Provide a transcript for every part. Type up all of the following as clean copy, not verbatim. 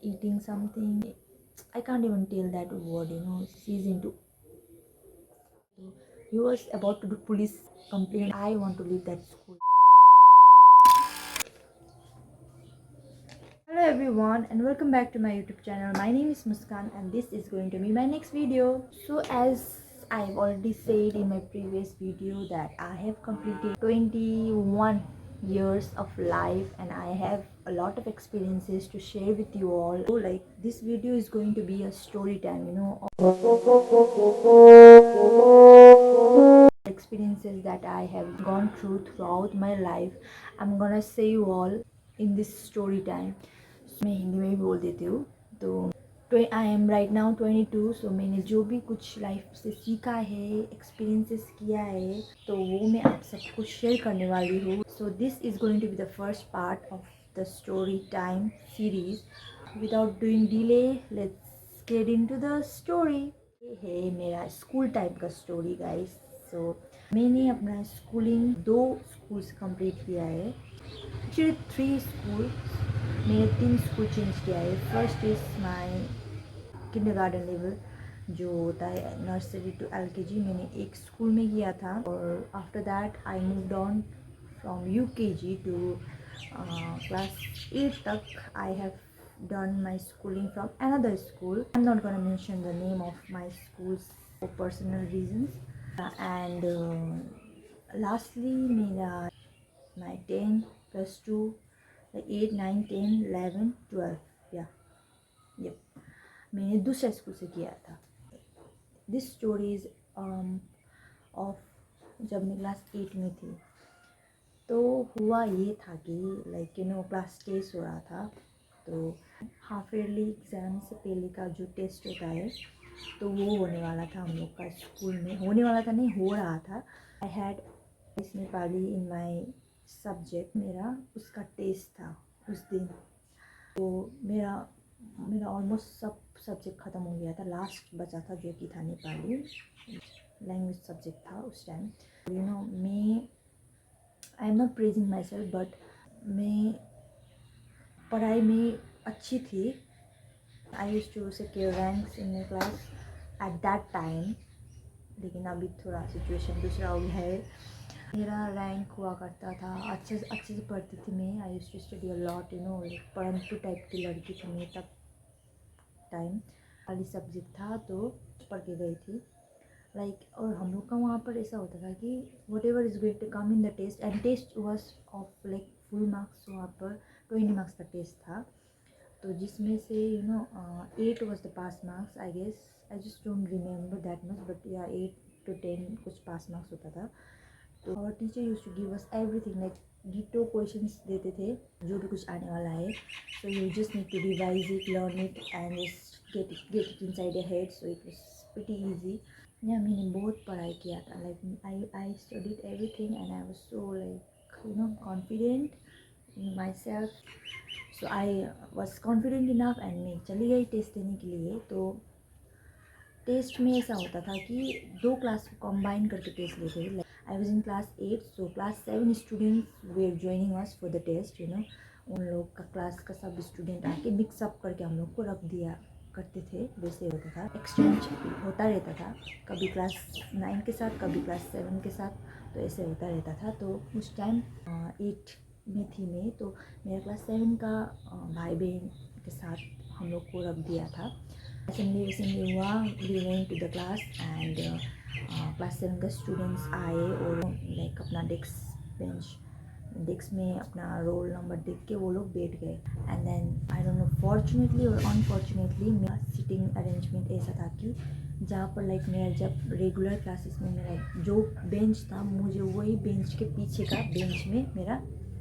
eating something. I can't even tell that word, she's into. He was about to do police complaint. I want to leave that school. Hello everyone and welcome back to my YouTube channel. My name is Muskan and this is going to be my next video. So as I've already said in my previous video that I have completed 21 years of life and I have a lot of experiences to share with you all. So like this video is going to be a story time, experiences that I have gone throughout my life. I'm gonna say you all in this story time. मैं हिंदी में भी बोल देती हूँ तो I am right now 22. सो मैंने जो भी कुछ लाइफ से सीखा है, एक्सपीरियंसेस किया है, तो वो मैं आप सबको शेयर करने वाली हूँ. So this is going to be the first part of the story time series. Without doing delay let's get into the story. ये है मेरा स्कूल टाइम का स्टोरी गाइस. सो मैंने अपना स्कूलिंग 2 स्कूल से कंप्लीट किया है. Actually 3 school. मैंने 3 स्कूल चेंज किया है. First is my kindergarten level जो होता है नर्सरी टू LKG. मैंने एक स्कूल में किया था और after that I moved on from UKG to class 8 तक. I have done my schooling from another school. I'm not gonna mention the name of my schools for personal reasons. And lastly मेरा my 10 plus 2 like 8 9 10 11 12 yep. मैंने दूसरे school से किया था. This story is of जब मैं class 8 में थी. तो हुआ ये था कि लाइक क्लास टेस्ट हो रहा था. तो हाफ ईयरली एग्ज़ाम से पहले का जो टेस्ट होता है तो वो होने वाला था हम लोग का स्कूल में. होने वाला था नहीं, हो रहा था. I had Nepali in my subject. मेरा उसका टेस्ट था उस दिन. तो मेरा ऑलमोस्ट सब सब्जेक्ट ख़त्म हो गया था. लास्ट बचा था जो कि था नेपाली लैंग्वेज सब्जेक्ट था उस टाइम. मैं I am not praising myself but मैं पढ़ाई में अच्छी थी. I used to secure ranks in my class at that time. लेकिन अभी थोड़ा सिचुएशन दूसरा हो गया है. मेरा रैंक हुआ करता था. अच्छे से पढ़ती थी मैं. I used to study a lot परंतु टाइप की लड़की थी मैं तब टाइम. खाली सब्जेक्ट था तो पढ़ के गई थी लाइक. और हम लोग का वहाँ पर ऐसा होता था कि whatever is going to come in the test and test was of like full marks. वहाँ पर 20 मार्क्स का टेस्ट था. तो जिसमें से 8 was the pass marks I guess. I just don't remember that much but yeah 8 to 10 कुछ pass marks होता था. तो और teacher use to give us everything like ditto questions देते थे जो भी कुछ आने वाला है. So you just need to revise it, learn it and get it inside your head. So it was pretty easy. Yeah मैंने बहुत पढ़ाई किया था. Like I studied everything and I was so like confident in myself. So I was confident enough and मैं चली गई test देने के लिए. तो टेस्ट में ऐसा होता था कि 2 क्लास को कंबाइन करके टेस्ट लेते थे. I was in class 8. So class 7 students were joining us for the test. उन लोग का क्लास का सब स्टूडेंट आके मिक्सअप करके हम लोग को रख दिया करते थे. वैसे होता था, एक्सचेंज होता रहता था. कभी क्लास 9 के साथ, कभी क्लास 7 के साथ. तो ऐसे होता रहता था. तो उस टाइम 8 में थी मैं. तो मेरा क्लास 7 का भाई बहन के साथ हम लोग को रख दिया था. असेंबली हुआ. We went to the class and class 7 का स्टूडेंट्स आए और लाइक अपना डेस्क में अपना रोल नंबर देख के वो लोग बैठ गए. And then I don't know fortunately और अनफॉर्चुनेटली मेरा सीटिंग अरेंजमेंट ऐसा था कि जहाँ पर लाइक मेरा जब रेगुलर क्लासेस में मेरा जो बेंच था मुझे वही बेंच के पीछे का बेंच में मेरा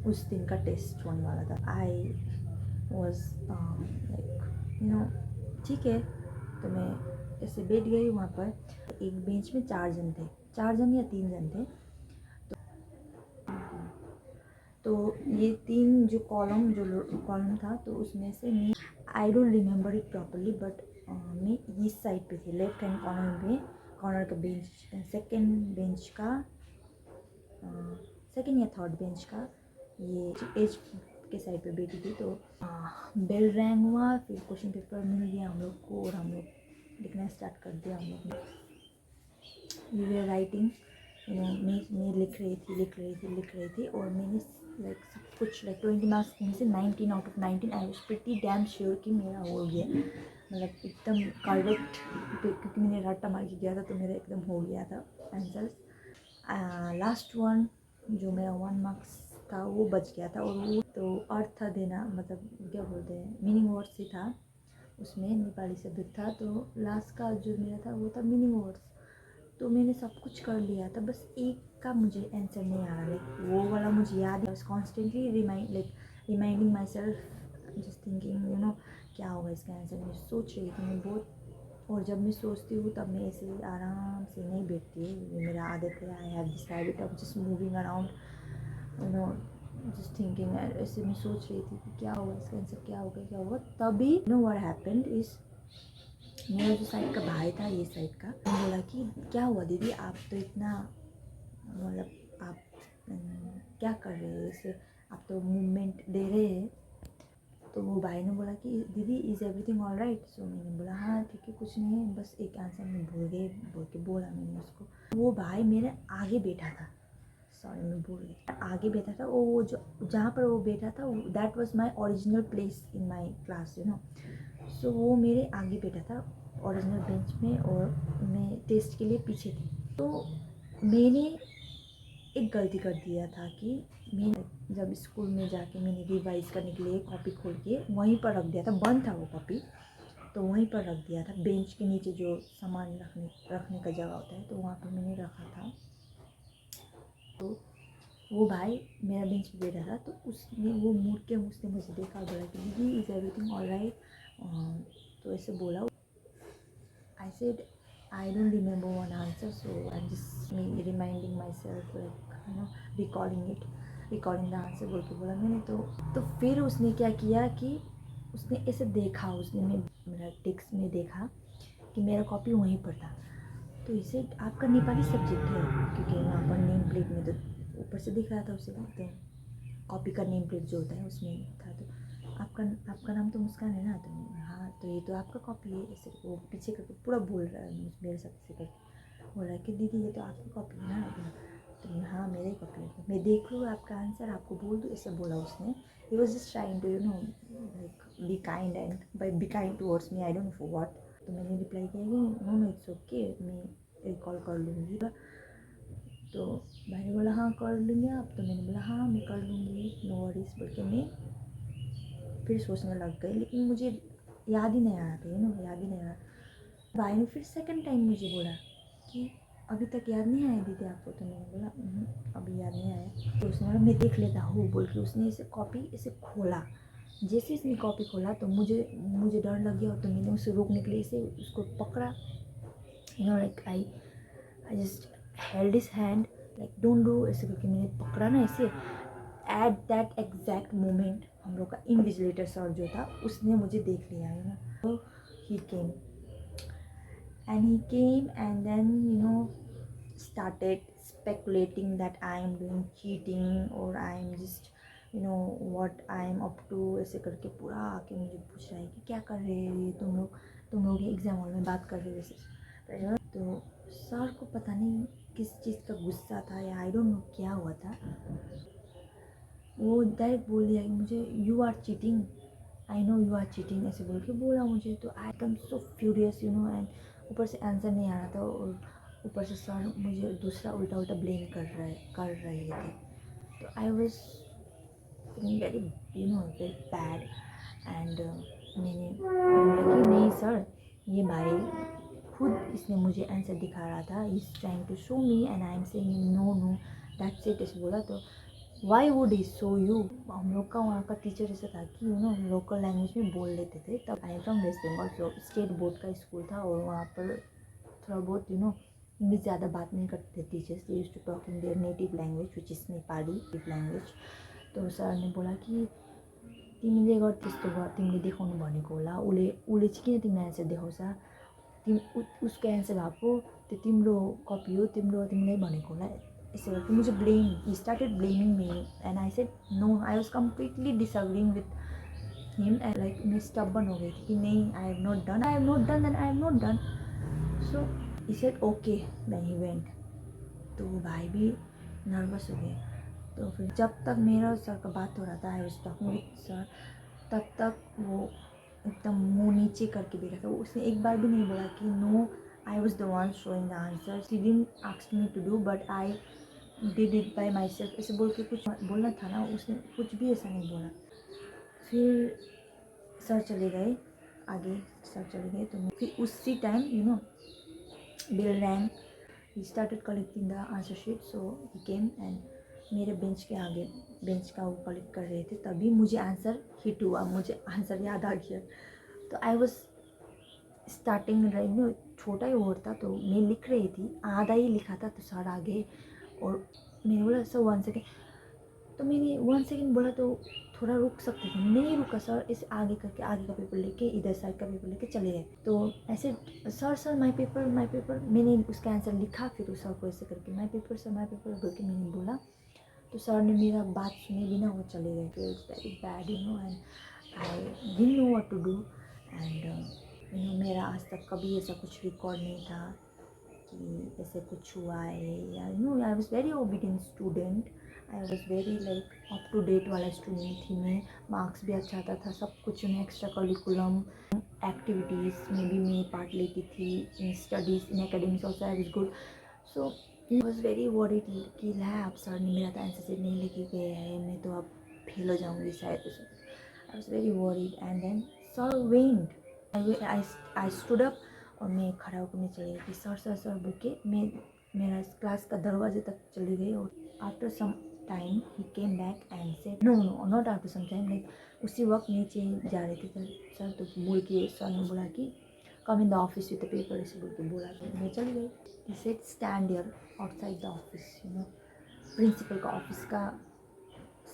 उस दिन का टेस्ट होने वाला था. आई वॉज लाइक ठीक है. तो मैं ऐसे बैठ गई वहाँ पर. एक बेंच में 4 जन थे, 4 जन या 3 जन थे. तो ये 3 जो कॉलम था तो उसमें से मैं I don't remember it properly but मैं इस साइड पे थी, लेफ्ट हैंड कॉर्नर का बेंच. सेकेंड या थर्ड बेंच का ये एज के साइड पे बैठी थी। तो बेल रैंग हुआ, फिर क्वेश्चन पेपर मिल गया हम लोग को और हम लोग लिखना स्टार्ट कर दिया। हम लोग ने वी वर राइटिंग, मैं लिख रही थी और मैंने लाइक सब कुछ लाइक 20 मार्क्स में से 19 out of 19 I was pretty damn sure कि मेरा हो गया, मतलब एकदम करेक्ट, क्योंकि मैंने रट्टा मार के गया था तो मेरा एकदम हो गया था आंसर्स। लास्ट वन जो मेरा 1 मार्क्स था वो बच गया था, और वो तो अर्थ देना, मतलब क्या बोलते हैं, मीनिंग वर्ड्स ही था, उसमें नेपाली सब्जेक्ट था। तो लास्ट का जो मेरा था वो था मीनिंग वर्ड्स। तो मैंने सब कुछ कर लिया था, बस एक का मुझे आंसर नहीं आ रहा, लाइक वो वाला मुझे याद है। Constantly reminding my self, just thinking क्या होगा इसका आंसर, मैं सोच रही थी मैं बहुत। और जब मैं सोचती हूँ तब मैं ऐसे आराम से नहीं बैठती हूँ, ये मेरा आदत है। I have this habit of just moving around, just thinking. ऐसे मैं सोच रही थी कि क्या होगा इसका आंसर, क्या होगा। तभी व्हाट हैपेंड इज, मेरा जो साइड का भाई था, ये साइड का, बोला कि क्या हुआ दीदी, आप तो इतना, मतलब आप क्या कर रहे हैं, इसे आप तो मूवमेंट दे रहे हैं। तो वो भाई ने बोला कि दीदी इज़ एवरीथिंग ऑल राइट। सो मैंने बोला हाँ ठीक है, कुछ नहीं है, बस एक आंसर मैं भूल गई बोल के बोला मैंने उसको। वो भाई मेरे आगे बैठा था, सॉरी मैं भूल गई, आगे बैठा था वो, जो जहाँ पर वो बैठा था that was my original place in my class so वो मेरे आगे बैठा था ओरिजिनल बेंच में, और मैं टेस्ट के लिए पीछे थी। तो मैंने एक गलती कर दिया था कि मैं जब स्कूल में जाके मैंने रिवाइज करने के लिए कॉपी खोल के वहीं पर रख दिया था, बंद था वो कॉपी, तो वहीं पर रख दिया था, बेंच के नीचे जो सामान रखने का जगह होता है, तो वहाँ पर मैंने रखा था। तो वो भाई मेरा बेंच पे बैठा था, तो उसने वो मुड़ के उसने मुझे देखा, बोला कि दीदी इज़ एवरीथिंग ऑल राइट, तो ऐसे बोला। I said I don't remember one answer, so I'm just reminding myself, like recalling the answer बोल के बोला मैंने। तो फिर उसने क्या किया कि उसने ऐसे देखा, उसने मेरा टेक्स्ट में देखा कि मेरा कॉपी वहीं पर था। तो इसे आपका नेपाली सब्जेक्ट है, क्योंकि वहाँ पर नेम प्लेट में तो ऊपर से दिख रहा था उसे, तो कॉपी का नेम प्लेट जो होता है उसमें था। तो आपका नाम तो मुस्कान है ना, तो हाँ तो ये तो आपका कॉपी है, ऐसे वो पीछे करके पूरा बोल रहा है मेरे साथ से करके, बोल रहा है कि दीदी ये तो आपकी कॉपी है ना, तो हाँ मेरे ही कॉपी है, मैं देख लूँ आपका आंसर, आपको बोल दूँ, ऐसे बोला उसने। He was just trying to like be kind, and by be kind towards me, I don't know for what. तो मैंने रिप्लाई किया कि नो इट्स ओके, मैं रिकॉल कर लूँगी। तो भाई ने बोला हाँ कर लूँगी आप, तो मैंने बोला हाँ मैं कर लूँगी, नो वरीज बोल के मैं फिर सोचने लग गई, लेकिन मुझे याद ही नहीं आ रहा था, याद ही नहीं आ रहा। भाई ने फिर सेकंड टाइम मुझे बोला कि अभी तक याद नहीं आया दीदी आपको, तो मैंने बोला अभी याद नहीं आया। तो उसने बोला मैं देख लेता हूँ बोल के उसने इसे कॉपी ऐसे खोला। जैसे इसने कॉपी खोला तो मुझे डर लग गया, तो मैंने उसे रोकने के लिए इसे उसको पकड़ा, like I just held his hand, like don't do ऐसे करके मैंने पकड़ा ना ऐसे। एट दैट एग्जैक्ट मोमेंट हम लोग का इन्विजिलेटर सर जो था उसने मुझे देख लिया तो ही केम and then started speculating that I am doing cheating or I am just what I am up to, ऐसे करके पूरा आके मुझे पूछ रहा है कि क्या कर रहे हो ये तुम लोग एग्ज़ाम हॉल में बात कर रहे हो वैसे। तो सर को पता नहीं किस चीज़ का गुस्सा था या आई डोंट नो क्या हुआ था, वो डायरेक्ट बोल दिया कि मुझे you are cheating, I know you are cheating, ऐसे बोल के बोला मुझे। तो आई कम सो फ्यूरियस एंड ऊपर से आंसर नहीं आ रहा था, और ऊपर से सर मुझे दूसरा उल्टा ब्लेम कर रहे थे। तो I was feeling very very bad, and मैंने बोला कि नहीं सर, ये भाई खुद इसने मुझे आंसर दिखा रहा था, is trying to show me and I am saying no that's it, ऐसे बोला। तो why would he show you, हम लोग का वहाँ का टीचर ऐसा था कि लोकल लैंग्वेज में बोल लेते थे। तब I am from West Bengal, तो स्टेट बोर्ड का स्कूल था, और वहाँ पर थोड़ा बहुत इंग्लिश ज़्यादा बात नहीं करते थे teachers, they used to talk in their native language which is Nepali language. तो सर ने बोला कि तिमीले गर् त्यस्तो गर, तिमीले देखाउनु भनेको होला, उसले चाहिँ किन तिमीलाई एन्सर देखाउँछ, उसको एन्सर भएको त्यो तिम्रो कपी हो, तिमीलाई भनेको होला, ऐसे करके मुझे blame, he started blaming me and I said no, I was completely disagreeing with him and like मैं स्टबर्न हो गई थी कि नहीं, I have not done, I have not done and I have not done. So he said okay, then he went. तो भाई भी nervous हो गए. तो फिर जब तक मेरा और सर का बात हो रहा था, I was talking with sir, तब तक वो एकदम मुंह नीचे करके बैठा था. उसने एक बार भी नहीं बोला कि no, I was the one showing the answer, she didn't ask me to do but I did it by myself. ऐसे बोल के कुछ बोलना था ना, उसने कुछ भी ऐसा नहीं बोला. फिर सर चले गए आगे, सर चले गए तो फिर उसी time bill rank, he started collecting the answer sheet. So he came and मेरे बेंच के आगे, बेंच का वो कलेक्ट कर रहे थे. तभी मुझे आंसर हिट हुआ, मुझे आंसर याद आ गया. तो आई वॉज स्टार्टिंग छोटा ही वर्ड था, तो मैं लिख रही थी, आधा ही लिखा था. तो सर आ गए और मैंने बोला सर 1 सेकेंड. तो मैंने 1 सेकेंड बोला तो थोड़ा रुक सकते थे, नहीं रुका. सर इसे आगे करके आगे का पेपर लेके, इधर साइड का पेपर लेके चले गए. तो ऐसे sir my paper, my paper, मैंने उसका आंसर लिखा. फिर उस सर को ऐसे करके my paper sir, my paper बोल के मैंने बोला. तो सर ने मेरा बात सुने बिना वो चले गए. फिर it's very bad and I didn't know what to do. And मेरा आज तक कभी ऐसा कुछ रिकॉर्ड नहीं था कि ऐसे कुछ हुआ है, yeah I was very obedient student. I was very like up to date वाला स्टूडेंट थी मैं. मार्क्स भी अच्छा आता था, सब कुछ में एक्स्ट्रा करिकुलम एक्टिविटीज़ में भी मैं पार्ट लेती थी. इन studies, in academics also I was good. So I was very worried कि अब सर ने मेरा तो आंसर शीट नहीं लेके गए हैं, मैं तो अब फेल हो जाऊँगी शायद. I was very worried and then sir went. I stood up और मैं खड़ा होकर मैं चली गई. सर सर सर बोल के मैं मेरा क्लास का दरवाजे तक चली गई. और after some time he came back and said no no not after some time, like उसी वक्त नीचे जा रहे थे सर. तो बोल के सर ने बोला कि come in the office with the paper, ऐसे बोल के बोला. तो मैं चली गई. He said stand here outside the office. Principal का ऑफिस का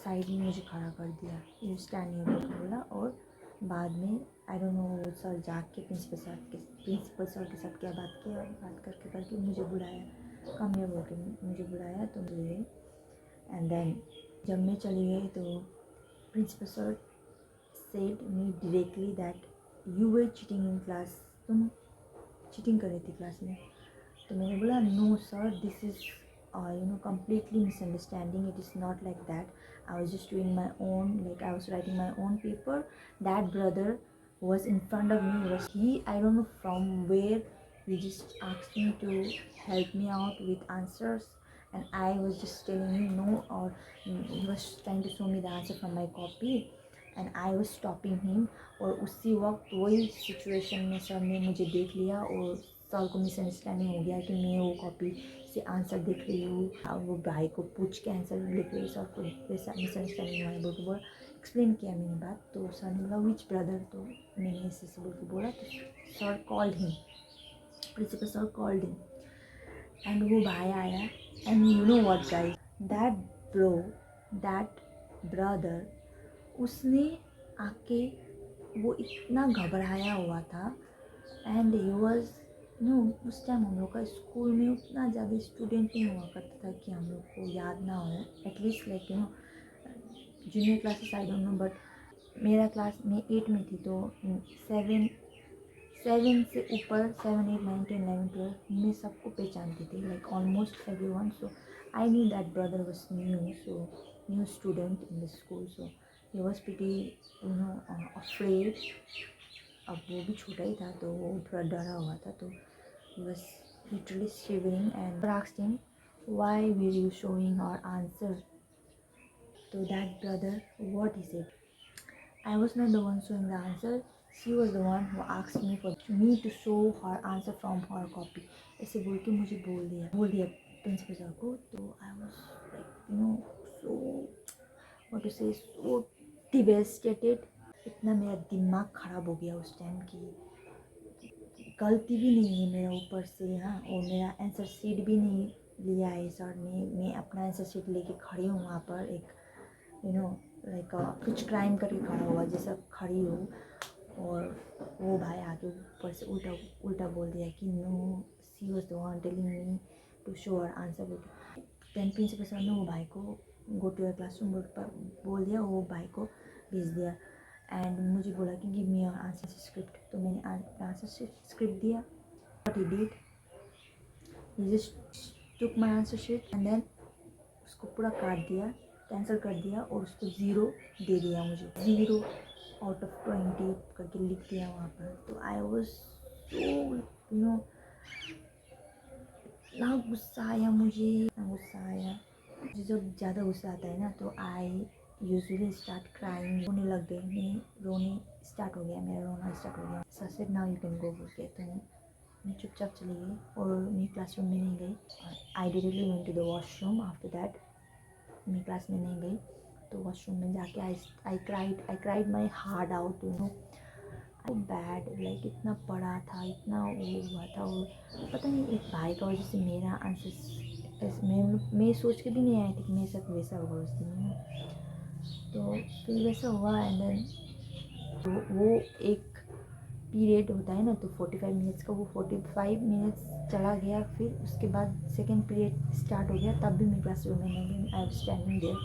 साइड में मुझे खड़ा कर दिया. यू स्टैंड हियर बोल के बोला. और बाद में आई डोंट नो सर जाके प्रिंसिपल सर के साथ क्या बात की, और बात करके करके मुझे बुलाया, कम हियर बोल के मुझे बुलाया. तो मुझे एंड देन जब मैं चली गई तो principal sir said me directly that you were cheating in class, तुम चीटिंग कर रही थी क्लास में. तो मैंने बोला no sir, this is completely misunderstanding, it is not like that. I was just doing my own, like I was writing my own paper. That brother was in front of me, I don't know from where, he just asked me to help me out with answers, and I was just telling him no, or he was trying to show me the answer from my copy and I was stopping him. और उसी वक्त वही situation में sir ने मुझे देख लिया और सर को मिसअंडरस्टैंडिंग हो गया कि मैं वो कॉपी से आंसर देख रही हूँ, वो भाई को पूछ के आंसर लिख रही हूँ. सर को वैसा मिसअंडरस्टैंडिंग हुआ है बोल के बोला. एक्सप्लेन किया मैंने बात. तो सर ने बोला विच ब्रदर. तो मैंने ऐसे बोल के बोला. तो sir called him, principal sir called him and वो भाई आया. And you know what guys, that brother, उसने आके, वो इतना घबराया हुआ था. एंड ही वॉज उस टाइम हम लोग का स्कूल में उतना ज़्यादा स्टूडेंट नहीं हुआ करता था कि हम लोग को याद ना हो. At least like junior classes I don't no, but मेरा क्लास में 8 में थी. तो 7 से ऊपर 7, 8, 9, 10, 11, 12 मैं सबको पहचानती थी, like almost everyone. So I knew that brother was new student in the school. So he was pretty afraid. अब वो भी छोटा ही था तो वो थोड़ा डरा हुआ था. तो he was literally shivering and asked him, why were you showing her answer to that brother? What he said, I was not the one showing the answer, she was the one who asked me to show her answer from her copy. ऐसे बोल के मुझे बोल दिया principal sir को. तो I was like so what to say, so devastated. इतना मेरा दिमाग ख़राब हो गया उस टाइम की गलती भी नहीं है मेरा ऊपर से. हाँ, और मेरा आंसर शीट भी नहीं लिया है सर ने. मैं अपना आंसर शीट लेके खड़ी हूँ वहाँ पर, एक लाइक कुछ क्राइम करके खड़ा हुआ जैसा खड़ी हूँ. और वो भाई आके ऊपर से उल्टा बोल दिया कि no, she was the one telling me to show her answer. Then principal sir ने वो भाई को गो टू योर क्लासरूम बोल दिया, वो भाई को भेज दिया एंड मुझे बोला कि give me your answer script. तो मैंने आंसर स्क्रिप्ट दिया। What he did, he just took my answer sheet and then उसको पूरा काट दिया, कैंसिल कर दिया और उसको 0 दे दिया मुझे। 0 आउट ऑफ 20 करके लिख दिया वहाँ पर। तो I was so you no, इतना गुस्सा आया मुझे, इतना गुस्सा आया मुझे। जब ज़्यादा गुस्सा आता है ना तो आई यूजुअली स्टार्ट क्राइंग, रोने लग गई। मैं रोने स्टार्ट हो गया, मेरा रोना स्टार्ट हो गया। Sir said now you can go बोल के। तो मैं चुपचाप चली गई और मैं क्लासरूम में नहीं गई। I directly went to the washroom. After that मैं क्लास में नहीं गई। तो वॉशरूम में जाके I cried my heart out, you know, bad. Like इतना पढ़ा था, इतना वो हुआ था, वो पता नहीं एक भाई का वजह से मेरा आंसर मैं सोच के भी नहीं आई थी कि मेरे साथ वैसा होगा उस दिन। तो फिर वैसा हुआ एंड देन तो वो एक पीरियड होता है ना, तो 45 मिनट्स का, वो 45 मिनट्स चला गया। फिर उसके बाद सेकेंड पीरियड स्टार्ट हो गया, तब भी मैं क्लास रूम में नहीं गई। I was standing there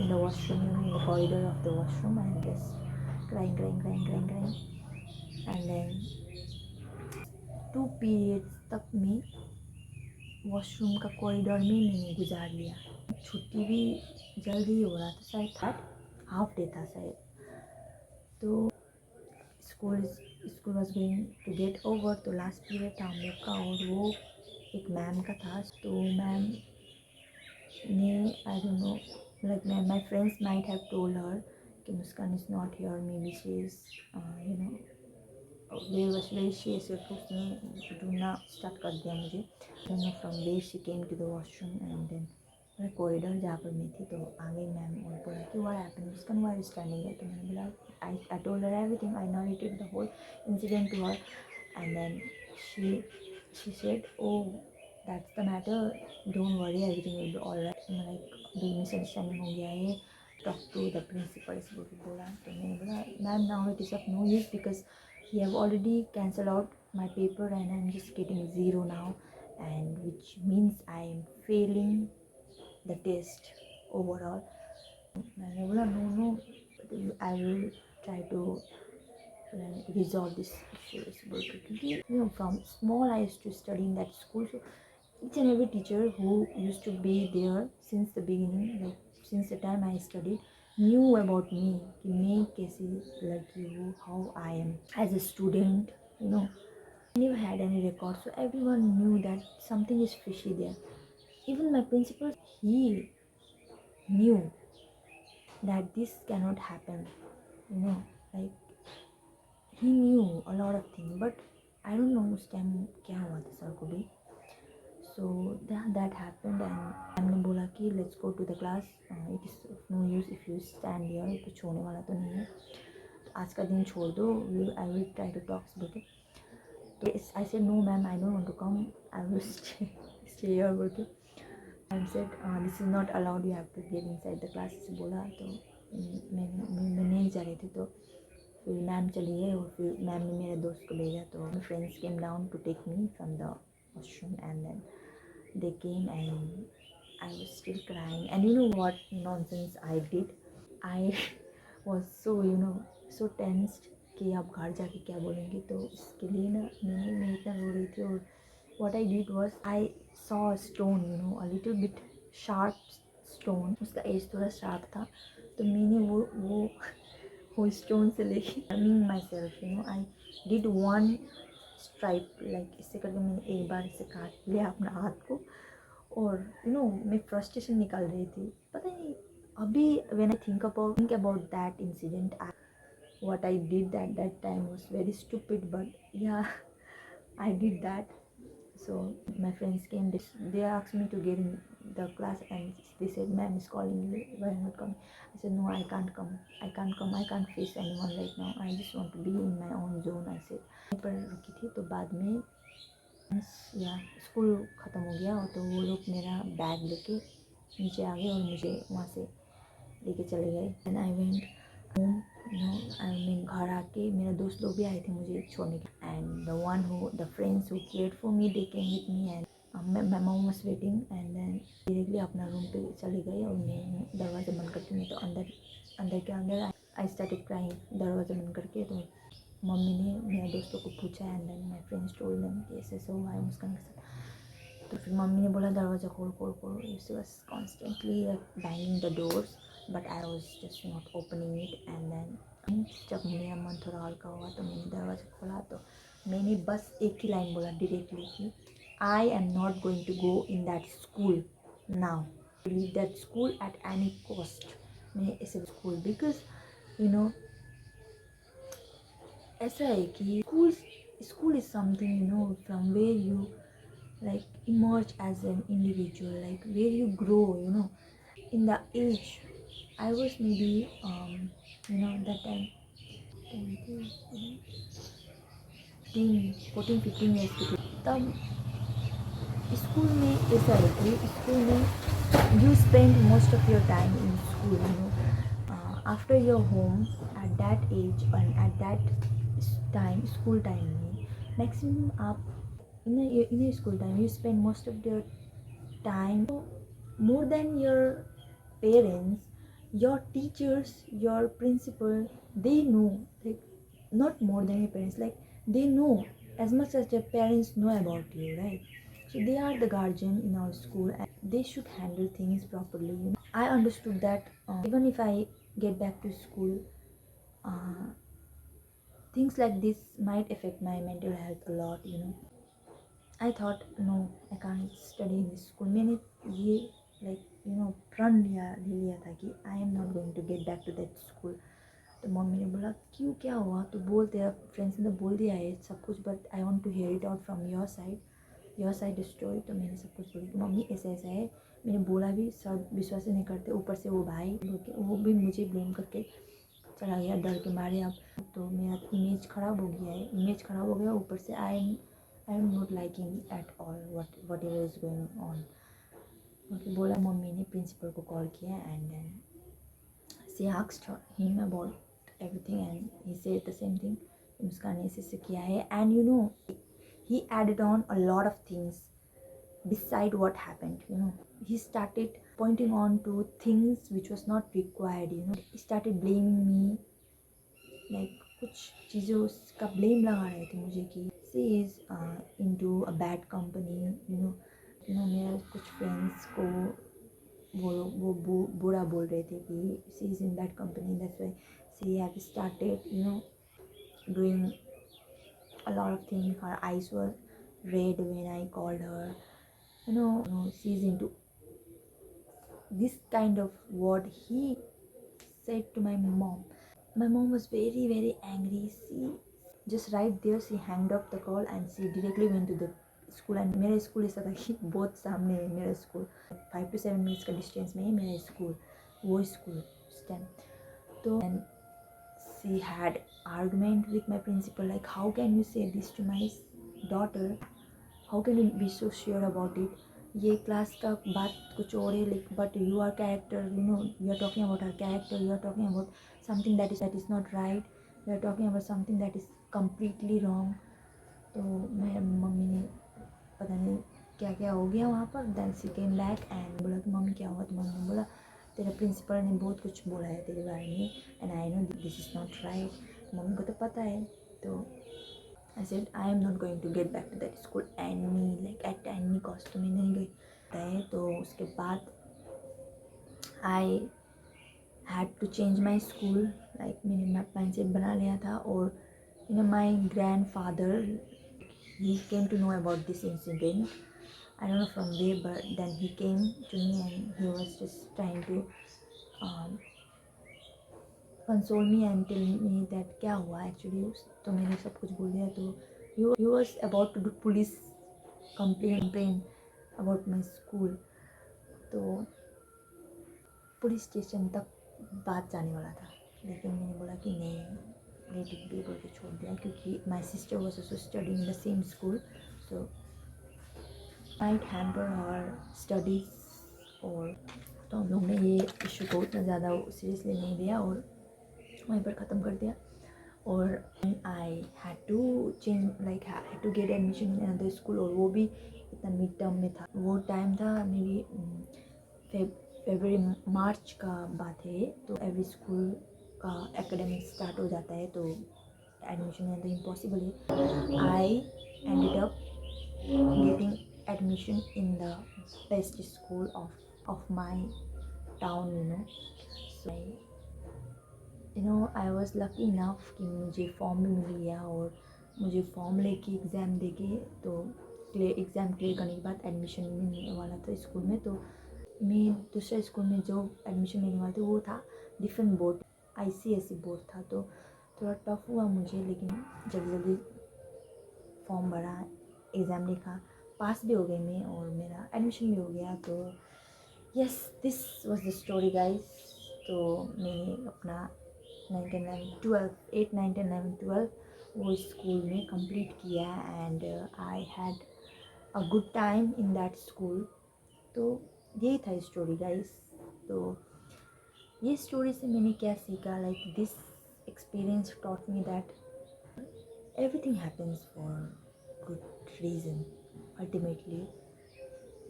in the washroom, in the corridor of the washroom and just crying and then 2 periods तक मैं वॉशरूम का कॉरिडोर में मैंने गुजार लिया। छुट्टी भी जल्दी हो रहा था, शायद थर्ड हाफ डे था शायद। तो school was going to get over. तो लास्ट पीरियड था हम लोग का और वो एक मैम का था। तो मैम ने I don't know, like my friends might have told her कि Muskan is not here, maybe she is you know very shy. ऐसे उसने ढूंढना स्टार्ट कर दिया मुझे। From where she came to the washroom and then मैं corridor जहाँ पर मैं थी तो आगे मैम और बोला कि what happened Muskan, why are you standing है। तो मैंने बोला I told her everything. I narrated the whole incident to her, and then she said, "Oh, that's the matter. Don't worry, everything will be all right." मैं like big misunderstanding हो गया है, talk to the principal इस बोला। तो मैंने बोला ma'am now it is of no use because he have already cancelled out my paper and I'm just getting 0 now, and which means I am failing the test overall. मैंने बोला no, I will try to resolve this issue. क्योंकि you know from small I used to study in that school, so each and every teacher who used to be there since the beginning, like since the time I studied, knew about me कि मैं कैसी लड़की हूँ, how I am as a student, you know. I never had any record, so everyone knew that something is fishy there. Even my principal, he knew that this cannot happen, you know, like he knew a lot of things, but I don't know उस time क्या हुआ था sir को भी। So that happened and ma'am ने बोला कि let's go to the class, it is no use if you stand here, कुछ होने वाला तो नहीं है, तो आज का दिन छोड़ दो, I will try to talks बोल के। तो I said no ma'am, I don't want to come, I will stay here बोल के। Ma'am said this is not allowed, you have to get inside the class से बोला। तो मैं नहीं जा रही थी। तो फिर मैम चली गई और फिर मैम ने मेरे दोस्त को भेजा। तो my friends came down to take me from the washroom and then they came and I was still crying and you know what nonsense I did. I was so you know so tensed कि आप घर जाके क्या बोलेंगे। तो इसके लिए ना मैं इतना रो रही थी। और what I did was I saw a stone, you know, a little bit sharp stone, उसका एज थोड़ा शार्प था। तो मैंने वो स्टोन से लेके turning my self, you know, I did 1 stripe, like इससे करके मैंने एक बार इसे काट लिया अपना हाथ को। और यू नो मैं फ्रस्ट्रेशन निकाल रही थी। पता नहीं अभी when I think about that incident, what I did at that time was very stupid, but yeah, I did that. So my friends came, they asked me to get in the class and they said ma'am is calling you, why are you not coming? I said no, I can't come, I can't face anyone right now, I just want to be in my own zone, I said। पर रुकी थी। तो बाद में या school ख़त्म हो गया और तो वो लोग मेरा बैग लेके नीचे आ गए और मुझे वहाँ से लेके चले गए। And I went home, you know, मैं घर आके मेरे दोस्त लोग भी आए थे मुझे छोड़ने के। And the friends who cared for me, they came with me and my mom was waiting and then directly अपना रूम पे चली गई और मैं दरवाज़ा बंद करके मैं तो अंदर आई स्टार्टेड क्राइंग। दरवाज़ा बंद करके तो मम्मी ने मेरे दोस्तों को पूछा and then my friends told them कि ऐसे ऐसे हुआ है मुस्कान के साथ। तो फिर मम्मी ने बोला दरवाज़ा खोल खोल खोल। She was constantly banging the doors but I was just not opening it and then जब मेरा मन थोड़ा हल्का हुआ तो मैंने दरवाज़ा खोला तो मैंने बस एक ही लाइन बोला डायरेक्टली कि I am not going to go in that school now, leave that school at any cost. मैंने ऐसे स्कूल बिकॉज यू नो ऐसा है कि school is something you know from where you like emerge as an individual, like where you grow, you know. In the age I was maybe you know that time 14-15 years की थी। तब school में ऐसा है कि school में you spend most of your time in school, you know, after your home at that age and at that time school time में maximum आप in a school time you spend most of your time more than your parents, your teachers, your principal, they know, like not more than your parents, like they know as much as your parents know about you, right? So they are the guardian in our school and they should handle things properly, you know. I understood that even if I get back to school, uh, things like this might affect my mental health a lot, you know. I thought no, I can't study in this school. मैंने ये like you know प्रण ले लिया था कि I am not going to get back to that school। तो mummy ने बोला क्यों, क्या हुआ? तो बोल, तेरा फ्रेंड्स ने तो बोल दिया है सब कुछ but I want to hear it out from your side story. तो मैंने सब कुछ बोली कि मम्मी ऐसा ऐसा है। मैंने बोला भी, सब विश्वास ही नहीं करते। ऊपर से वो भाई वो भी मुझे ब्लेम करके चला गया डर के मारे। अब तो मेरा इमेज ख़राब हो गया है, इमेज ख़राब हो गया। ऊपर से I am not liking at all whatever is going on. क्योंकि बोला, मम्मी ने प्रिंसिपल को कॉल किया and then she asked him about everything and he said the same thing, Muskan ने ऐसे किया है। And you know he added on a lot of things beside what happened, you know. He started pointing on to things which was not required, you know. He started blaming me, like कुछ चीज़ों का blame लगा रहे थे मुझे कि she is into a bad company, you know. मेरे कुछ फ्रेंड्स को वो बुरा बोल रहे थे कि she is in bad company, that's why she have started you know doing a lot of things. Her eyes were red when I called her, you know, she's into this kind of word he said to my mom. My mom was very very angry. She just right there she hanged up the call and she directly went to the school। and मेरा school ऐसा था कि बहुत सामने है मेरा school, 5 to 7 minutes का distance में है मेरा स्कूल, वो स्कूल उस टाइम। तो she had argument with my principal, like how can you say this to my daughter, how can you be so sure about it? ये क्लास का बात कुछ और है, like but you are character, you know, you are talking about her character, you are talking about something that is not right, you are talking about something that is completely wrong। तो मेरे mummy ने पता नहीं क्या क्या हो गया वहाँ पर। Then she came back and बोला कि मम्मी क्या हुआ? तो मम्मी ने बोला तेरा प्रिंसिपल ने बहुत कुछ बोला है तेरे बारे में and I know this is not right. मम्मी को तो पता है। तो I said I am not going to get back to that school any like at any cost. तो मैं नहीं गई। तो उसके बाद I had to change my school, like मैंने माइंडसेट बना लिया था। और you know my grandfather he came to know about this incident, I don't know from where, but then he came to me and he was just trying to console me and tell me that क्या हुआ actually। तो मैंने सब कुछ बोल दिया। तो he was about to do police complain about my school। तो पुलिस स्टेशन तक बात जाने वाला था, लेकिन मैंने बोला कि नहीं, लेट इट बी, बोल के छोड़ दिया। क्योंकि my sister was also studying in the same school, so might hamper her studies. और तो हम लोग ने ये इशू को उतना ज़्यादा सीरियसली नहीं लिया और वहीं पर ख़त्म कर दिया। और I had to change, like had to get admission in another school. और वो भी राजस्थान मिड टर्म में था, वो टाइम था मे बी फरवरी मार्च का बात है। तो एवरी स्कूल का एकेडमिक स्टार्ट हो जाता है, तो एडमिशन है तो इम्पॉसिबल है। I ended up getting admission in the best school of my town, I was lucky enough कि मुझे फॉर्म भी मिल गया, और मुझे फॉर्म लेके एग्ज़ाम देके तो एग्ज़ाम क्लियर करने के बाद एडमिशन मिलने वाला था स्कूल में। तो मैं दूसरे स्कूल में जो एडमिशन लेने वाले थे वो था डिफरेंट बोर्ड, ICSE बोर्ड था, तो थोड़ा टफ हुआ मुझे, लेकिन जल्दी जल्दी फॉर्म भरा, एग्ज़ाम लिखा, पास भी हो गई मैं और मेरा एडमिशन भी हो गया। तो yes, this was the story guys. तो मैंने अपना 9th and 11th 12 8 9 10 11 12 वो स्कूल में कंप्लीट किया, and I had a good time in that school. तो यही था स्टोरी गाइस। तो ये स्टोरी से मैंने क्या सीखा, like this experience taught me that everything happens for good reason. Ultimately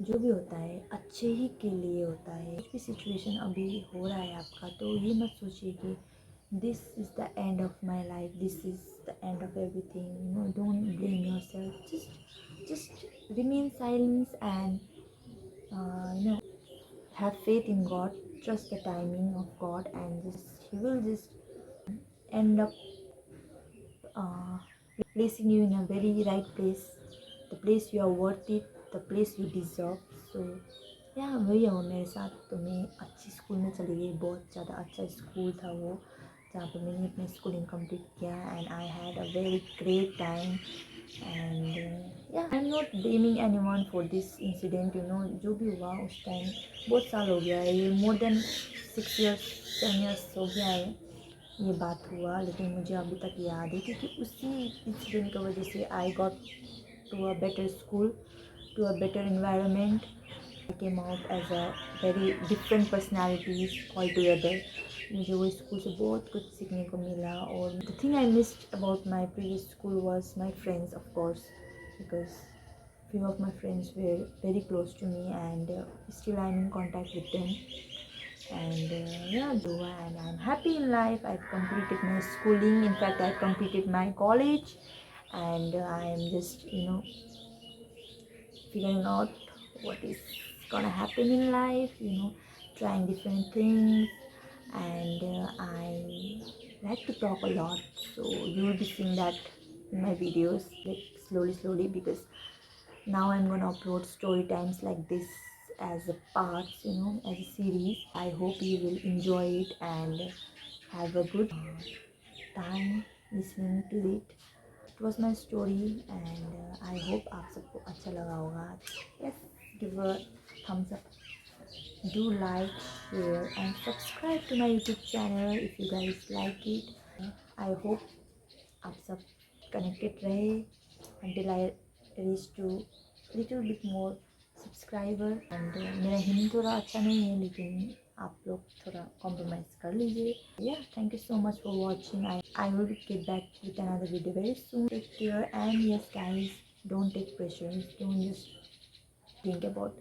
जो भी होता है अच्छे ही के लिए होता है। कुछ भी सिचुएशन अभी हो रहा है आपका, तो ये मत सोचिए कि this is the end of my life, this is the end of everything, don't blame your self, just remain silence and have faith in God, trust the timing of God, and He will just end up placing you in a very right place, the place you are worth it, the place you deserve. So वही हुआ मेरे साथ। तो मैं अच्छी school में चली गई, बहुत ज़्यादा अच्छा स्कूल था वो, जहाँ पर मैंने अपनी स्कूलिंग कंप्लीट किया, and I had a very great time. And I am not blaming anyone for this incident, जो भी हुआ उस टाइम, बहुत साल हो गया है, ये मोर देन 6 years 7 years हो गया है ये बात हुआ, लेकिन मुझे अभी तक याद है, क्योंकि उसी इंसिडेंट की वजह से I got to a better school, to a better environment. I came out as a very different personalities altogether. मुझे वो स्कूल से बहुत कुछ सीखने को मिला, और the thing I missed about my previous school was my friends, of course, because few of my friends were very close to me, and still I'm in contact with them. And and I'm happy in life. I've completed my schooling. In fact, I've completed my college, and I'm just figuring out what is gonna happen in life, trying different things. And I like to talk a lot, so you will be seeing that in my videos, like slowly, because now I'm gonna upload story times like this as a parts, as a series. I hope you will enjoy it and have a good time listening to it. It was my story, and I hope आप सबको अच्छा लगा होगा. Yes, give a thumbs up, do like, share and subscribe to my YouTube channel if you guys like it. I hope आप सब connected रहे until I reach to little bit more subscriber. And मेरा हिंदी थोड़ा अच्छा नहीं है, लेकिन आप लोग थोड़ा कॉम्प्रोमाइज़ कर लीजिए. Yeah, thank you so much for watching. I will get back with another video very soon. Take care, and yes guys, don't take pressure, don't just think about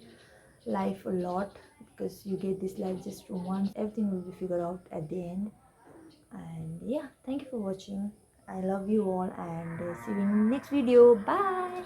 life a lot, because you get this life just once. Everything will be figured out at the end. And yeah, thank you for watching. I love you all, and see you in the next video. Bye.